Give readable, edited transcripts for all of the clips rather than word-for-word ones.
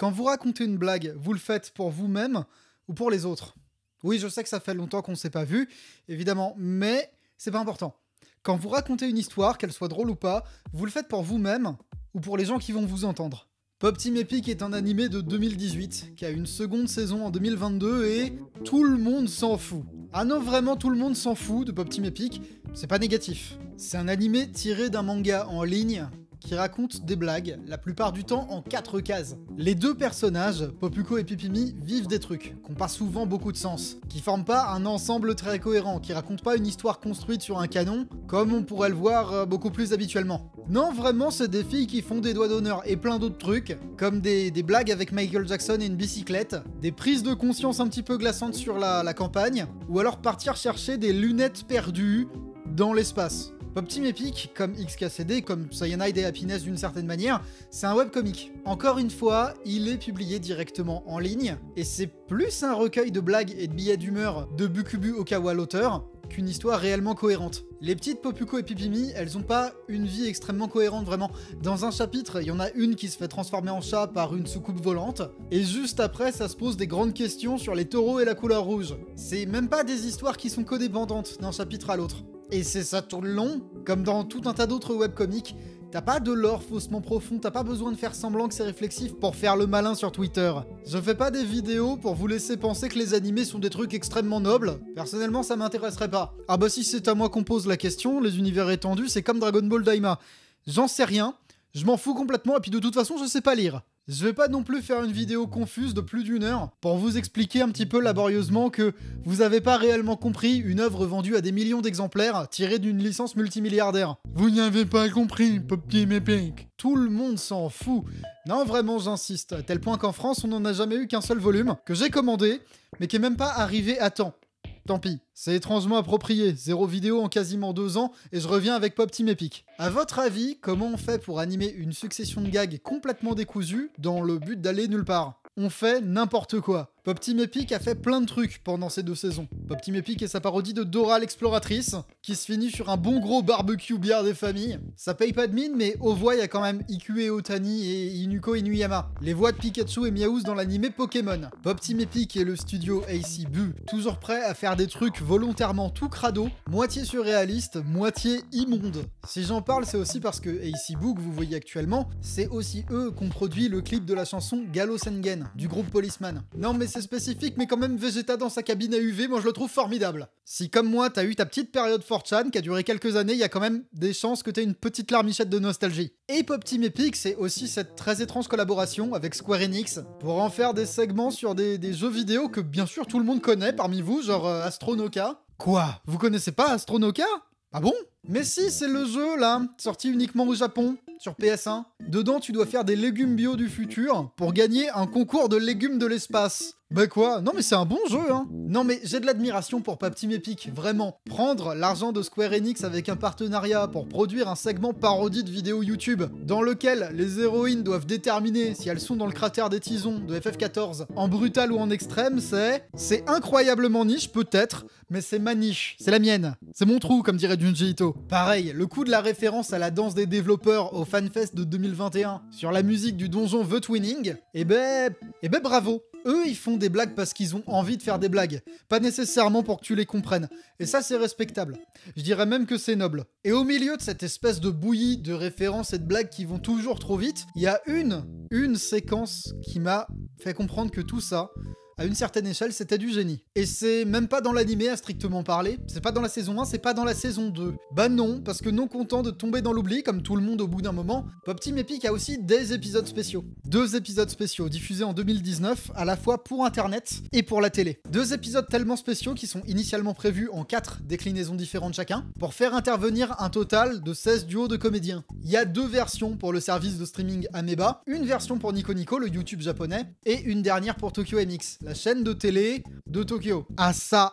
Quand vous racontez une blague, vous le faites pour vous-même ou pour les autres? Oui, je sais que ça fait longtemps qu'on ne s'est pas vu, évidemment, mais c'est pas important. Quand vous racontez une histoire, qu'elle soit drôle ou pas, vous le faites pour vous-même ou pour les gens qui vont vous entendre. Pop Team Epic est un animé de 2018 qui a une seconde saison en 2022 et tout le monde s'en fout. Ah non, vraiment tout le monde s'en fout de Pop Team Epic, c'est pas négatif. C'est un animé tiré d'un manga en ligne qui raconte des blagues, la plupart du temps en 4 cases. Les deux personnages, Popuko et Pipimi, vivent des trucs, qui n'ont pas souvent beaucoup de sens, qui forment pas un ensemble très cohérent, qui racontent pas une histoire construite sur un canon, comme on pourrait le voir beaucoup plus habituellement. Non, vraiment, c'est des filles qui font des doigts d'honneur et plein d'autres trucs, comme des blagues avec Michael Jackson et une bicyclette, des prises de conscience un petit peu glaçantes sur la campagne, ou alors partir chercher des lunettes perdues dans l'espace. Pop Team Epic, comme XKCD, comme Cyanide et Happiness d'une certaine manière, c'est un webcomic. Encore une fois, il est publié directement en ligne, et c'est plus un recueil de blagues et de billets d'humeur de Bukubu Okawa l'auteur, qu'une histoire réellement cohérente. Les petites Popuko et Pipimi, elles ont pas une vie extrêmement cohérente vraiment. Dans un chapitre, il y en a une qui se fait transformer en chat par une soucoupe volante, et juste après, ça se pose des grandes questions sur les taureaux et la couleur rouge. C'est même pas des histoires qui sont codépendantes d'un chapitre à l'autre. Et c'est ça tourne long, comme dans tout un tas d'autres webcomics. T'as pas de lore faussement profond, t'as pas besoin de faire semblant que c'est réflexif pour faire le malin sur Twitter. Je fais pas des vidéos pour vous laisser penser que les animés sont des trucs extrêmement nobles. Personnellement, ça m'intéresserait pas. Ah bah si c'est à moi qu'on pose la question, les univers étendus, c'est comme Dragon Ball Daima. J'en sais rien, je m'en fous complètement, et puis de toute façon, je sais pas lire. Je vais pas non plus faire une vidéo confuse de plus d'1 heure pour vous expliquer un petit peu laborieusement que vous avez pas réellement compris une œuvre vendue à des millions d'exemplaires tirée d'une licence multimilliardaire. Vous n'avez pas compris, Pop Team Epic. Tout le monde s'en fout. Non, vraiment, j'insiste, à tel point qu'en France, on n'en a jamais eu qu'un seul volume, que j'ai commandé, mais qui est même pas arrivé à temps. Tant pis, c'est étrangement approprié, 0 vidéo en quasiment 2 ans, et je reviens avec Pop Team Epic. À votre avis, comment on fait pour animer une succession de gags complètement décousus dans le but d'aller nulle part? On fait n'importe quoi. Pop Team Epic a fait plein de trucs pendant ces 2 saisons. Pop Team Epic est sa parodie de Dora l'exploratrice, qui se finit sur un bon gros barbecue bière des familles. Ça paye pas de mine, mais aux voix, il y a quand même Ikue Otani et Inuko Inuyama. Les voix de Pikachu et Meowth dans l'animé Pokémon. Pop Team Epic et le studio AC Bu, toujours prêt à faire des trucs volontairement tout crado, moitié surréaliste, moitié immonde. Si j'en parle, c'est aussi parce que AC Bu, que vous voyez actuellement, c'est aussi eux qui ont produit le clip de la chanson Galo Sengen, du groupe Policeman. Non mais c'est spécifique, mais quand même Vegeta dans sa cabine à UV, moi je le trouve formidable. Si comme moi t'as eu ta petite période 4chan qui a duré quelques années, il y a quand même des chances que t'aies une petite larmichette de nostalgie. Et Pop Team Epic, c'est aussi cette très étrange collaboration avec Square Enix pour en faire des segments sur des jeux vidéo que bien sûr tout le monde connaît parmi vous, genre Astronoka. Quoi? Vous connaissez pas Astronoka? Ah bon? Mais si, c'est le jeu là, sorti uniquement au Japon, sur PS1. Dedans, tu dois faire des légumes bio du futur pour gagner un concours de légumes de l'espace. Bah quoi? Non mais c'est un bon jeu, hein. Non mais j'ai de l'admiration pour Pop Team Epic, vraiment. Prendre l'argent de Square Enix avec un partenariat pour produire un segment parodie de vidéo YouTube dans lequel les héroïnes doivent déterminer si elles sont dans le cratère des tisons de FF14 en brutal ou en extrême, c'est incroyablement niche peut-être, mais c'est ma niche, c'est la mienne. C'est mon trou comme dirait Junji Ito. Pareil, le coup de la référence à la danse des développeurs au FanFest de 2021 sur la musique du donjon The Twinning, eh ben bravo. Eux, ils font des blagues parce qu'ils ont envie de faire des blagues, pas nécessairement pour que tu les comprennes. Et ça, c'est respectable. Je dirais même que c'est noble. Et au milieu de cette espèce de bouillie de références et de blagues qui vont toujours trop vite, il y a une séquence qui m'a fait comprendre que tout ça, à une certaine échelle, c'était du génie. Et c'est même pas dans l'animé à strictement parler, c'est pas dans la saison 1, c'est pas dans la saison 2. Bah non, parce que non content de tomber dans l'oubli, comme tout le monde au bout d'un moment, Pop Team Epic a aussi des épisodes spéciaux. 2 épisodes spéciaux diffusés en 2019, à la fois pour internet et pour la télé. 2 épisodes tellement spéciaux qui sont initialement prévus en 4 déclinaisons différentes chacun, pour faire intervenir un total de 16 duos de comédiens. Il y a 2 versions pour le service de streaming Ameba, une version pour Nico Nico, le YouTube japonais, et une dernière pour Tokyo MX, la chaîne de télé de Tokyo. À ça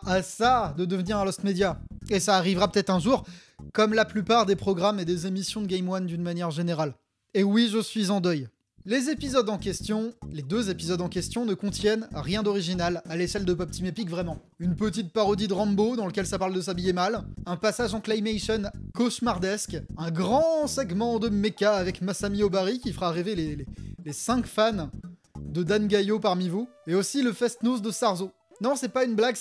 de devenir un Lost Media. Et ça arrivera peut-être un jour, comme la plupart des programmes et des émissions de Game One d'une manière générale. Et oui, je suis en deuil. Les épisodes en question, les 2 épisodes en question ne contiennent rien d'original à l'échelle de Pop Team Epic vraiment. Une petite parodie de Rambo dans lequel ça parle de s'habiller mal, un passage en claymation cauchemardesque, un grand segment de mecha avec Masami Obari qui fera rêver les 5 fans de Dan Gaillot parmi vous. Et aussi le Fest-Noz de Sarzo. Non, c'est pas une blague,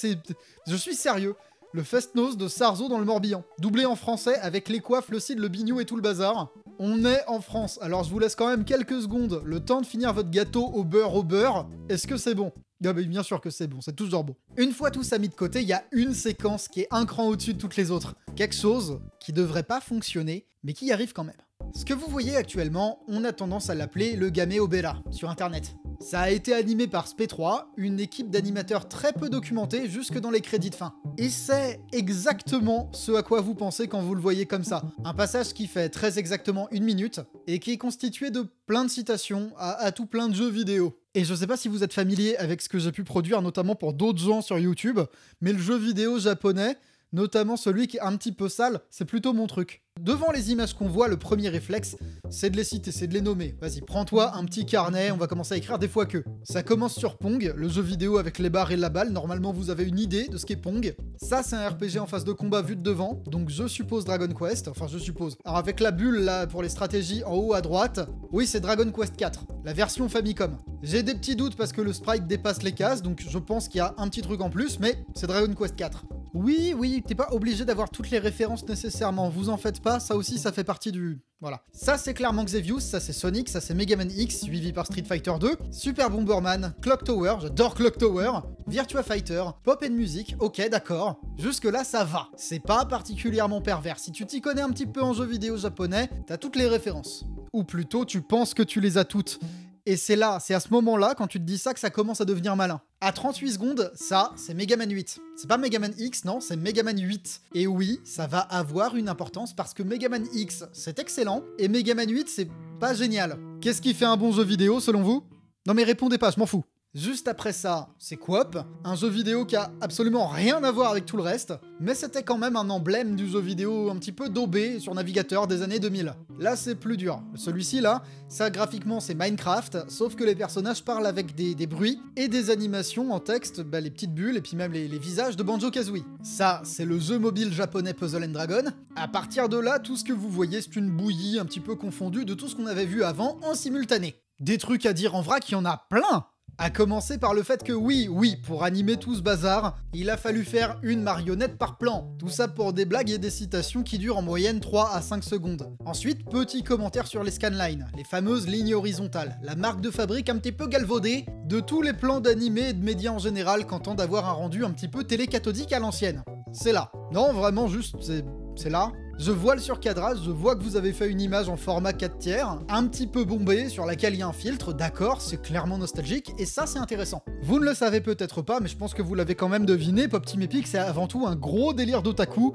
je suis sérieux. Le Fest-Noz de Sarzo dans le Morbihan. Doublé en français avec les coiffes, le cid, le bignou et tout le bazar. On est en France, alors je vous laisse quand même quelques secondes, le temps de finir votre gâteau au beurre. Est-ce que c'est bon? Ah bah bien sûr que c'est bon, c'est toujours bon. Une fois tout ça mis de côté, il y a une séquence qui est un cran au-dessus de toutes les autres. Quelque chose qui devrait pas fonctionner, mais qui y arrive quand même. Ce que vous voyez actuellement, on a tendance à l'appeler le Gameo Bella sur internet. Ça a été animé par Sp3, une équipe d'animateurs très peu documentés jusque dans les crédits de fin. Et c'est exactement ce à quoi vous pensez quand vous le voyez comme ça. Un passage qui fait très exactement 1 minute et qui est constitué de plein de citations à tout plein de jeux vidéo. Et je sais pas si vous êtes familier avec ce que j'ai pu produire, notamment pour d'autres gens sur YouTube, mais le jeu vidéo japonais, notamment celui qui est un petit peu sale, c'est plutôt mon truc. Devant les images qu'on voit, le premier réflexe, c'est de les citer, c'est de les nommer. Vas-y, prends-toi un petit carnet, on va commencer à écrire des fois que. Ça commence sur Pong, le jeu vidéo avec les barres et la balle. Normalement, vous avez une idée de ce qu'est Pong. Ça, c'est un RPG en phase de combat vu de devant, donc je suppose Dragon Quest. Enfin, je suppose. Alors, avec la bulle, là, pour les stratégies, en haut à droite, oui, c'est Dragon Quest 4, la version Famicom. J'ai des petits doutes parce que le sprite dépasse les cases, donc je pense qu'il y a un petit truc en plus, mais c'est Dragon Quest 4. Oui, t'es pas obligé d'avoir toutes les références nécessairement, vous en faites pas, ça aussi ça fait partie du... Voilà. Ça c'est clairement Xevious, ça c'est Sonic, ça c'est Mega Man X, suivi par Street Fighter 2, Super Bomberman, Clock Tower, j'adore Clock Tower, Virtua Fighter, Pop and Music, ok d'accord, jusque là ça va. C'est pas particulièrement pervers, si tu t'y connais un petit peu en jeu vidéo japonais, t'as toutes les références. Ou plutôt tu penses que tu les as toutes. Et c'est à ce moment-là, quand tu te dis ça, que ça commence à devenir malin. À 38 secondes, ça, c'est Mega Man 8. C'est pas Mega Man X, non, c'est Mega Man 8. Et oui, ça va avoir une importance parce que Mega Man X, c'est excellent, et Mega Man 8, c'est pas génial. Qu'est-ce qui fait un bon jeu vidéo, selon vous? Non mais répondez pas, je m'en fous. Juste après ça, c'est Coop, un jeu vidéo qui a absolument rien à voir avec tout le reste, mais c'était quand même un emblème du jeu vidéo un petit peu daubé sur navigateur des années 2000. Là, c'est plus dur. Celui-ci, là, ça, graphiquement, c'est Minecraft, sauf que les personnages parlent avec des bruits et des animations en texte, bah, les petites bulles et puis même les visages de Banjo-Kazooie. Ça, c'est le jeu mobile japonais Puzzle & Dragon. À partir de là, tout ce que vous voyez, c'est une bouillie un petit peu confondue de tout ce qu'on avait vu avant en simultané. Des trucs à dire en vrac, il y en a plein! À commencer par le fait que oui, pour animer tout ce bazar, il a fallu faire une marionnette par plan. Tout ça pour des blagues et des citations qui durent en moyenne 3 à 5 secondes. Ensuite, petit commentaire sur les scanlines, les fameuses lignes horizontales, la marque de fabrique un petit peu galvaudée de tous les plans d'animés et de médias en général tentant d'avoir un rendu un petit peu télécathodique à l'ancienne. C'est là. Non, vraiment juste, c'est là. Je vois le surcadrage, je vois que vous avez fait une image en format 4/3, un petit peu bombée, sur laquelle il y a un filtre, d'accord, c'est clairement nostalgique, et ça c'est intéressant. Vous ne le savez peut-être pas, mais je pense que vous l'avez quand même deviné, Pop Team Epic c'est avant tout un gros délire d'otaku,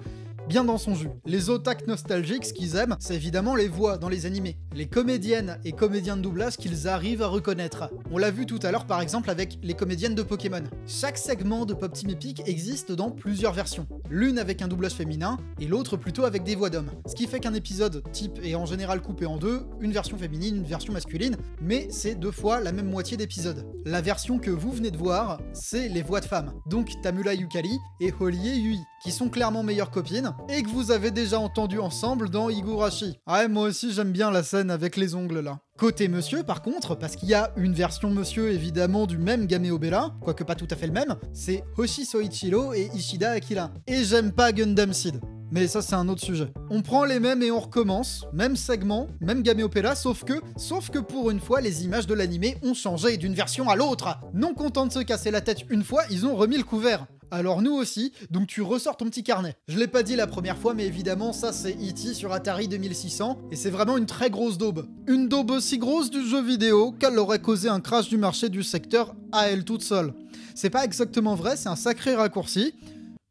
bien dans son jus. Les otak nostalgiques, ce qu'ils aiment, c'est évidemment les voix dans les animés. Les comédiennes et comédiens de doublage qu'ils arrivent à reconnaître. On l'a vu tout à l'heure par exemple avec les comédiennes de Pokémon. Chaque segment de Pop Team Epic existe dans plusieurs versions. L'une avec un doublage féminin et l'autre plutôt avec des voix d'hommes. Ce qui fait qu'un épisode type est en général coupé en deux, une version féminine, une version masculine, mais c'est 2 fois la même moitié d'épisode. La version que vous venez de voir, c'est les voix de femmes. Donc Tamura Yukari et Horie Yui, qui sont clairement meilleures copines, et que vous avez déjà entendu ensemble dans Higurashi. Ouais, moi aussi j'aime bien la scène avec les ongles là. Côté monsieur, par contre, parce qu'il y a une version monsieur évidemment du même Gameo Bella, quoique pas tout à fait le même, c'est Hoshi Soichiro et Ishida Akira. Et j'aime pas Gundam Seed. Mais ça c'est un autre sujet. On prend les mêmes et on recommence, même segment, même Gameo Bella, sauf que pour une fois les images de l'animé ont changé d'une version à l'autre. Non contents de se casser la tête une fois, ils ont remis le couvert. Alors nous aussi, donc tu ressors ton petit carnet. Je l'ai pas dit la première fois, mais évidemment ça c'est E.T. sur Atari 2600, et c'est vraiment une très grosse daube. Une daube aussi grosse du jeu vidéo qu'elle aurait causé un crash du marché du secteur à elle toute seule. C'est pas exactement vrai, c'est un sacré raccourci,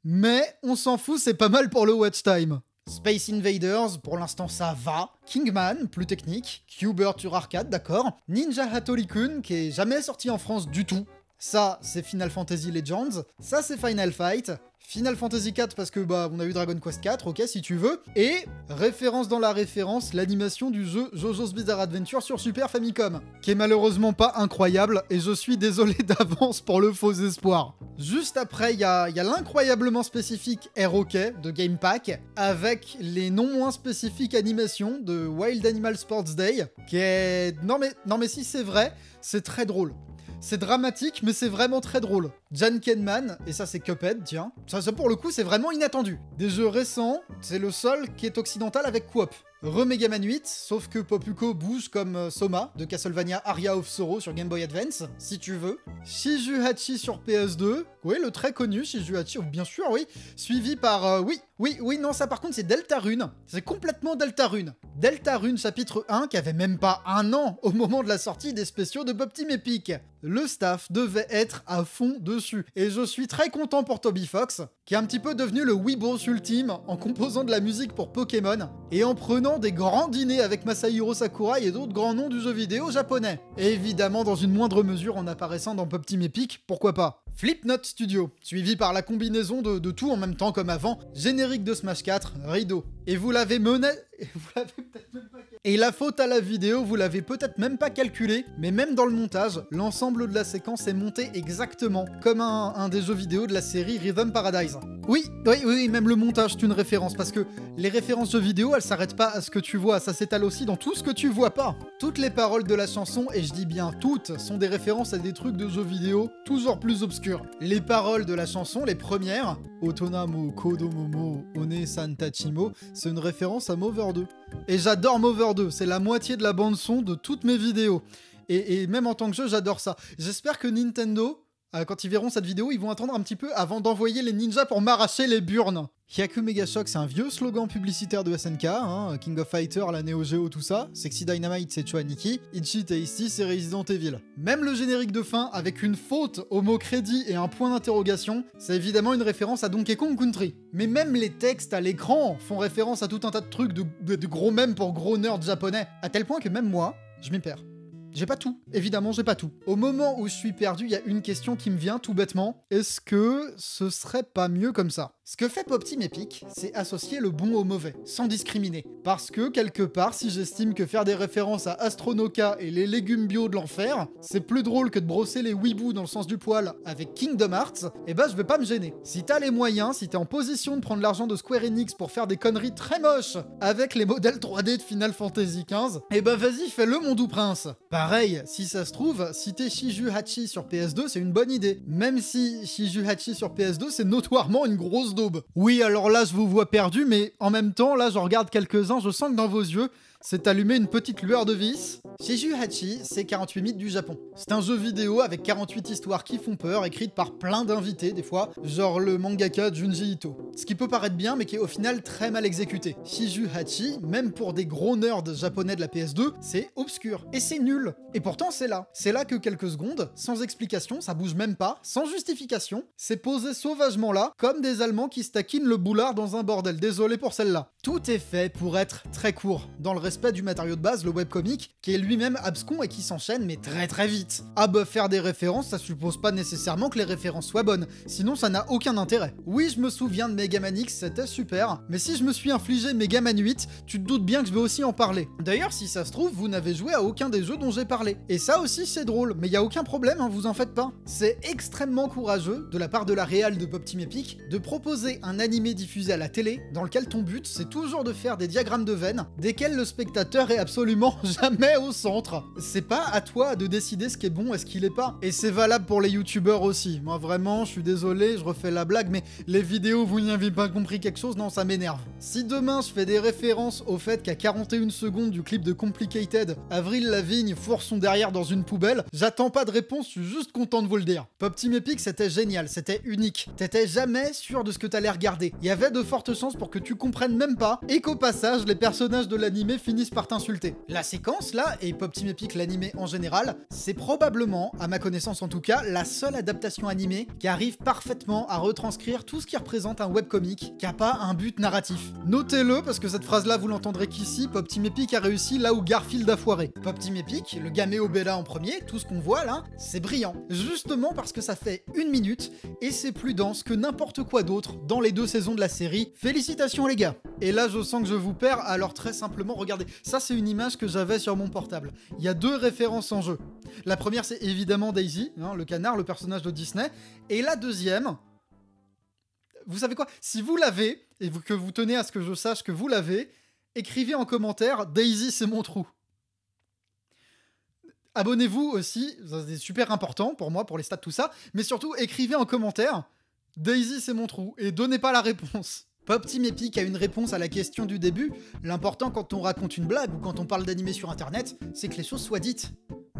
mais on s'en fout, c'est pas mal pour le watch time. Space Invaders, pour l'instant ça va. Kingman, plus technique. Q-Bird sur arcade, d'accord. Ninja Hattori-kun, qui est jamais sorti en France du tout. Ça, c'est Final Fantasy Legends. Ça, c'est Final Fight. Final Fantasy 4 parce que bah on a eu Dragon Quest 4, ok si tu veux. Et référence dans la référence, l'animation du jeu JoJo's Bizarre Adventure sur Super Famicom, qui est malheureusement pas incroyable et je suis désolé d'avance pour le faux espoir. Juste après, il y a l'incroyablement spécifique ROK de Game Pack avec les non moins spécifiques animations de Wild Animal Sports Day, qui est... Non mais si c'est vrai, c'est très drôle. C'est dramatique, mais c'est vraiment très drôle. Jankenman, et ça c'est Cuphead, tiens. Ça pour le coup, c'est vraiment inattendu. Des jeux récents, c'est le seul qui est occidental avec coop. Megaman 8, sauf que Popuko bouge comme Soma de Castlevania Aria of Sorrow sur Game Boy Advance, si tu veux. Shiju Hachi sur PS2, oui, le très connu Shiju Hachi, bien sûr, oui. Suivi par, oui, non, ça par contre c'est Deltarune. C'est complètement Deltarune. Deltarune chapitre 1, qui avait même pas un an au moment de la sortie des spéciaux de Pop Team Epic. Le staff devait être à fond dessus. Et je suis très content pour Toby Fox, qui est un petit peu devenu le Weebos ultime en composant de la musique pour Pokémon et en prenant des grands dîners avec Masahiro Sakurai et d'autres grands noms du jeu vidéo japonais. Et évidemment dans une moindre mesure en apparaissant dans Pop Team Epic, pourquoi pas. Flipnote Studio, suivi par la combinaison de tout en même temps comme avant, générique de Smash 4, rideau. Et vous l'avez mené... Et la faute à la vidéo, vous l'avez peut-être même pas calculé, mais même dans le montage, l'ensemble de la séquence est monté exactement comme un des jeux vidéo de la série Rhythm Paradise. Oui, même le montage c'est une référence, parce que les références jeux vidéo, elles s'arrêtent pas à ce que tu vois, ça s'étale aussi dans tout ce que tu vois pas. Toutes les paroles de la chanson, et je dis bien toutes, sont des références à des trucs de jeux vidéo toujours plus obscurs. Les paroles de la chanson, les premières, Otonamo Kodomomo One San Tachimo, c'est une référence à Mover 2. Et j'adore Mover 2, c'est la moitié de la bande son de toutes mes vidéos. Et même en tant que jeu, j'adore ça. J'espère que Nintendo, quand ils verront cette vidéo, ils vont attendre un petit peu avant d'envoyer les ninjas pour m'arracher les burnes. Hyaku Mega Shock, c'est un vieux slogan publicitaire de SNK, hein, King of Fighter, la Neo Geo, tout ça. Sexy Dynamite, c'est Choaniki. Ichi Tasty, c'est Resident Evil. Même le générique de fin, avec une faute au mot crédit et un point d'interrogation, c'est évidemment une référence à Donkey Kong Country. Mais même les textes à l'écran font référence à tout un tas de trucs de gros mèmes pour gros nerds japonais. À tel point que même moi, je m'y perds. J'ai pas tout, évidemment j'ai pas tout. Au moment où je suis perdu, il y a une question qui me vient tout bêtement. Est-ce que ce serait pas mieux comme ça? Ce que fait Pop Team Epic, c'est associer le bon au mauvais, sans discriminer. Parce que, quelque part, si j'estime que faire des références à Astronoka et les légumes bio de l'enfer, c'est plus drôle que de brosser les weeboo dans le sens du poil avec Kingdom Hearts, eh ben je vais pas me gêner. Si t'as les moyens, si t'es en position de prendre l'argent de Square Enix pour faire des conneries très moches avec les modèles 3D de Final Fantasy XV, eh ben vas-y, fais-le mon doux prince. Pareil, si ça se trouve, citer Shiju Hachi sur PS2, c'est une bonne idée. Même si Shiju Hachi sur PS2, c'est notoirement une grosse daube. Oui, alors là, je vous vois perdu, mais en même temps, là, je regarde quelques-uns, je sens que dans vos yeux, c'est allumé une petite lueur de vis. Shiju Hachi, c'est 48 mythes du Japon. C'est un jeu vidéo avec 48 histoires qui font peur, écrites par plein d'invités, des fois, genre le mangaka Junji Ito. Ce qui peut paraître bien, mais qui est au final très mal exécuté. Shiju Hachi, même pour des gros nerds japonais de la PS2, c'est obscur. Et c'est nul. Et pourtant, c'est là. C'est là que quelques secondes, sans explication, ça bouge même pas, sans justification, c'est posé sauvagement là, comme des Allemands qui se taquinent le boulard dans un bordel. Désolé pour celle-là. Tout est fait pour être très court, dans le respect du matériau de base, le webcomic, qui est lui-même abscon et qui s'enchaîne mais très vite. Ah bah faire des références, ça suppose pas nécessairement que les références soient bonnes, sinon ça n'a aucun intérêt. Oui, je me souviens de Megaman X, c'était super, mais si je me suis infligé Megaman 8, tu te doutes bien que je vais aussi en parler. D'ailleurs, si ça se trouve, vous n'avez joué à aucun des jeux dont j'ai parlé. Et ça aussi c'est drôle, mais y a aucun problème, hein, vous en faites pas. C'est extrêmement courageux, de la part de la réal de Pop Team Epic, de proposer un animé diffusé à la télé, dans lequel ton but, c'est toujours de faire des diagrammes de veines, desquels le spectateur est absolument jamais au centre. C'est pas à toi de décider ce qui est bon et ce qui l'est pas. Et c'est valable pour les youtubeurs aussi. Moi vraiment, je suis désolé, je refais la blague, mais les vidéos, vous n'y avez pas compris quelque chose? Non, ça m'énerve. Si demain je fais des références au fait qu'à 41 secondes du clip de Complicated, Avril Lavigne fourre son derrière dans une poubelle, j'attends pas de réponse, je suis juste content de vous le dire. Pop Team Epic, c'était génial, c'était unique. T'étais jamais sûr de ce que t'allais regarder. Il y avait de fortes chances pour que tu comprennes même pas, et qu'au passage, les personnages de l'animé finissent par t'insulter. La séquence là, et Pop Team Epic l'animé en général, c'est probablement, à ma connaissance en tout cas, la seule adaptation animée qui arrive parfaitement à retranscrire tout ce qui représente un webcomic, qui a pas un but narratif. Notez-le, parce que cette phrase là vous l'entendrez qu'ici, Pop Team Epic a réussi là où Garfield a foiré. Pop Team Epic, le Gameo Bella en premier, tout ce qu'on voit là, c'est brillant. Justement parce que ça fait 1 minute, et c'est plus dense que n'importe quoi d'autre dans les 2 saisons de la série. Félicitations les gars. Et là je sens que je vous perds, alors très simplement, regardez, ça c'est une image que j'avais sur mon portable. Il y a 2 références en jeu. La première c'est évidemment Daisy, hein, le canard, le personnage de Disney, et la deuxième, vous savez quoi? Si vous l'avez, et que vous tenez à ce que je sache que vous l'avez, écrivez en commentaire « Daisy c'est mon trou ». Abonnez-vous aussi, ça c'est super important pour moi, pour les stats, tout ça. Mais surtout, écrivez en commentaire « Daisy, c'est mon trou » et donnez pas la réponse. Pop Team Epic a une réponse à la question du début. L'important quand on raconte une blague ou quand on parle d'animé sur internet, c'est que les choses soient dites.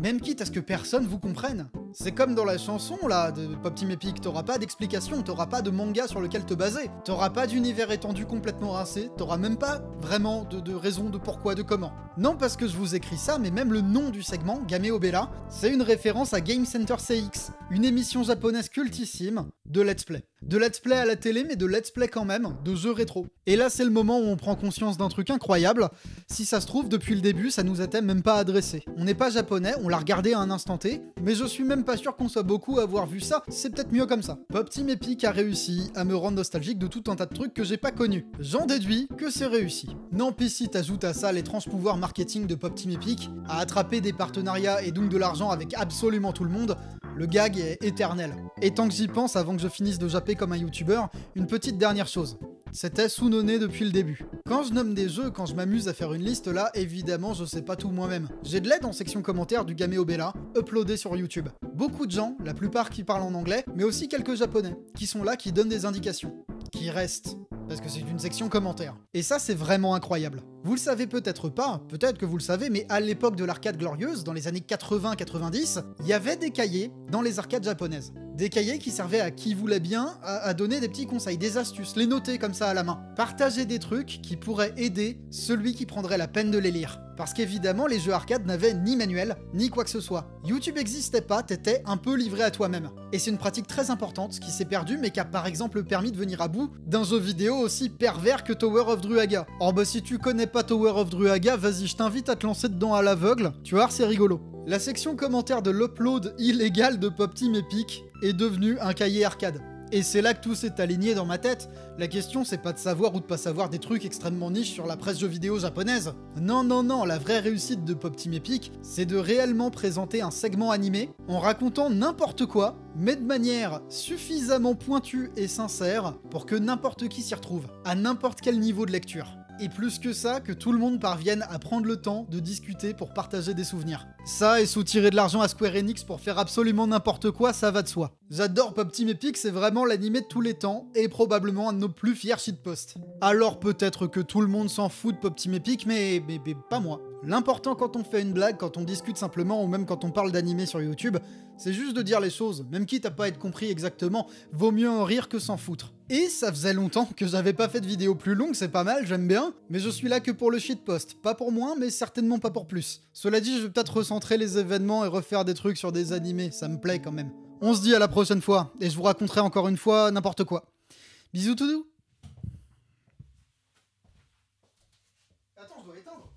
Même quitte à ce que personne vous comprenne. C'est comme dans la chanson là de Pop Team Epic, t'auras pas d'explication, t'auras pas de manga sur lequel te baser, t'auras pas d'univers étendu complètement rincé, t'auras même pas vraiment de raison de pourquoi, de comment. Non parce que je vous écris ça, mais même le nom du segment, Gameo Bella, c'est une référence à Game Center CX, une émission japonaise cultissime de let's play. De let's play à la télé, mais de let's play quand même, de jeux rétro. Et là c'est le moment où on prend conscience d'un truc incroyable, si ça se trouve depuis le début ça nous était même pas adressé. On n'est pas japonais, on l'a regardé à un instant T, mais je suis même pas sûr qu'on soit beaucoup à avoir vu ça, c'est peut-être mieux comme ça. Pop Team Epic a réussi à me rendre nostalgique de tout un tas de trucs que j'ai pas connus. J'en déduis que c'est réussi. Non, puis si t'ajoutes à ça l'étrange pouvoir marketing de Pop Team Epic, à attraper des partenariats et donc de l'argent avec absolument tout le monde, le gag est éternel. Et tant que j'y pense, avant que je finisse de japper comme un youtubeur, une petite dernière chose. C'était sous-noné depuis le début. Quand je nomme des jeux, quand je m'amuse à faire une liste là, évidemment je sais pas tout moi-même. J'ai de l'aide en section commentaires du Gameo Bella, uploadé sur YouTube. Beaucoup de gens, la plupart qui parlent en anglais, mais aussi quelques japonais, qui sont là, qui donnent des indications. Qui restent. Parce que c'est une section commentaires. Et ça c'est vraiment incroyable. Vous le savez peut-être pas, peut-être que vous le savez, mais à l'époque de l'arcade glorieuse, dans les années 80-90, il y avait des cahiers dans les arcades japonaises. Des cahiers qui servaient à qui voulait bien à donner des petits conseils, des astuces, les noter comme ça à la main. Partager des trucs qui pourraient aider celui qui prendrait la peine de les lire. Parce qu'évidemment, les jeux arcade n'avaient ni manuel, ni quoi que ce soit. YouTube n'existait pas, t'étais un peu livré à toi-même. Et c'est une pratique très importante qui s'est perdue, mais qui a par exemple permis de venir à bout d'un jeu vidéo aussi pervers que Tower of Druaga. Or bah si tu connais pas Tower of Druaga, vas-y, je t'invite à te lancer dedans à l'aveugle, tu vois, c'est rigolo. La section commentaire de l'upload illégal de Pop Team Epic est devenue un cahier arcade. Et c'est là que tout s'est aligné dans ma tête. La question, c'est pas de savoir ou de pas savoir des trucs extrêmement niches sur la presse jeux vidéo japonaise. Non, non, non, la vraie réussite de Pop Team Epic, c'est de réellement présenter un segment animé en racontant n'importe quoi, mais de manière suffisamment pointue et sincère pour que n'importe qui s'y retrouve, à n'importe quel niveau de lecture. Et plus que ça, que tout le monde parvienne à prendre le temps de discuter pour partager des souvenirs. Ça, et soutirer de l'argent à Square Enix pour faire absolument n'importe quoi, ça va de soi. J'adore Pop Team Epic, c'est vraiment l'animé de tous les temps, et probablement un de nos plus fiers shitposts. Alors peut-être que tout le monde s'en fout de Pop Team Epic, mais pas moi. L'important quand on fait une blague, quand on discute simplement, ou même quand on parle d'animé sur YouTube, c'est juste de dire les choses, même quitte à pas être compris exactement, vaut mieux en rire que s'en foutre. Et ça faisait longtemps que j'avais pas fait de vidéo plus longue, c'est pas mal, j'aime bien, mais je suis là que pour le shitpost, pas pour moins, mais certainement pas pour plus. Cela dit, je vais peut-être recentrer les événements et refaire des trucs sur des animés, ça me plaît quand même. On se dit à la prochaine fois, et je vous raconterai encore une fois n'importe quoi. Bisous tout doux. Attends, je dois éteindre.